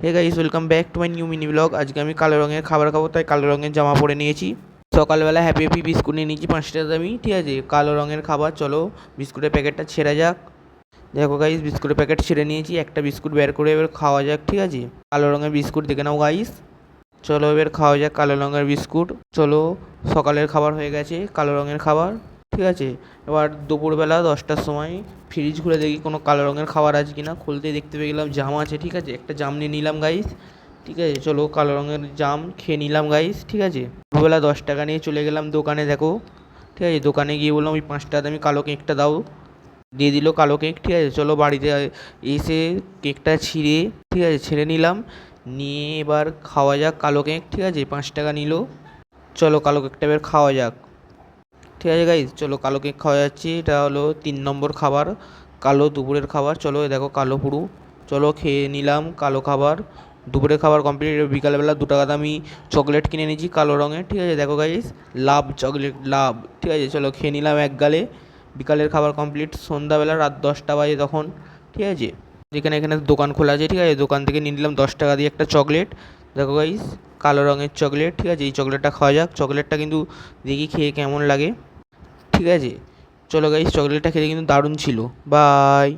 Hey guys, welcome back to my new mini vlog. আজকে আমি কালো রঙের খাবার খাবো, তাই কালো রঙের জামা পরে নিয়েছি। সকালবেলা হ্যাপি হ্যাপি বিস্কুট নিয়ে নিয়েছি 5 টাকা দামি, ঠিক আছে। কালো রঙের খাবার, চলো বিস্কুটের প্যাকেটটা ছেঁড়া যাক। দেখো গাইস, বিস্কুটের প্যাকেট ছেড়ে নিয়েছি, একটা বিস্কুট বের করে এবার খাওয়া যাক, ঠিক আছে। কালো রঙের বিস্কুট দেখে নাও গাইস, চলো এবার খাওয়া যাক কালো রঙের বিস্কুট। চলো, সকালের খাবার হয়ে গেছে, কালো রঙের খাবার, ঠিক আছে। এবার দুপুরবেলা 10টার সময় ফ্রিজ খুলে দেখি কোনো কালো রঙের খাবার আছে কিনা। খুলতে দেখতে পেয়ে গেলাম জাম আছে, ঠিক আছে। একটা জাম নিয়ে নিলাম গাইস, ঠিক আছে। চলো কালো রঙের জাম খেয়ে নিলাম গাইস, ঠিক আছে। দুপুরবেলা 10 টাকা নিয়ে চলে গেলাম দোকানে, দেখো, ঠিক আছে। দোকানে গিয়ে বললাম ওই 5 টাকা দামি কালো কেকটা দাও, দিয়ে দিল কালো কেক, ঠিক আছে। চলো বাড়িতে এসে কেকটা ছিঁড়ে, ঠিক আছে, ছেড়ে নিলাম। নিয়ে এবার খাওয়া যাক কালো কেক, ঠিক আছে। 5 টাকা নিল, চলো কালো কেকটা এবার খাওয়া যাক, ঠিক আছে গাইজ। চলো কালো কেক খাওয়া যাচ্ছে, এটা হলো 3 নম্বর খাবার, কালো দুপুরের খাবার। চলো দেখো কালো পুরো, চলো খেয়ে নিলাম কালো খাবার। দুপুরের খাবার কমপ্লিট। বিকালবেলা 2 টাকা দামি চকলেট কিনে নিয়েছি কালো রঙের, ঠিক আছে। দেখো গাইজ, লাভ চকলেট লাভ, ঠিক আছে। চলো খেয়ে নিলাম এক গালে। বিকালের খাবার কমপ্লিট। সন্ধ্যাবেলা রাত 10টা বাজে তখন, ঠিক আছে। এখানে দোকান খোলা আছে, ঠিক আছে। দোকান থেকে নিয়ে নিলাম 10 টাকা দিয়ে একটা চকলেট। দেখো গাইস, কালো রঙের চকলেট, ঠিক আছে। এই চকলেটটা খাওয়া যাক। চকলেটটা কিন্তু দেখি খেয়ে কেমন লাগে, ঠিক আছে। চলো গাইস, চকলেটটা খেতে কিন্তু দারুণ ছিল। বাই।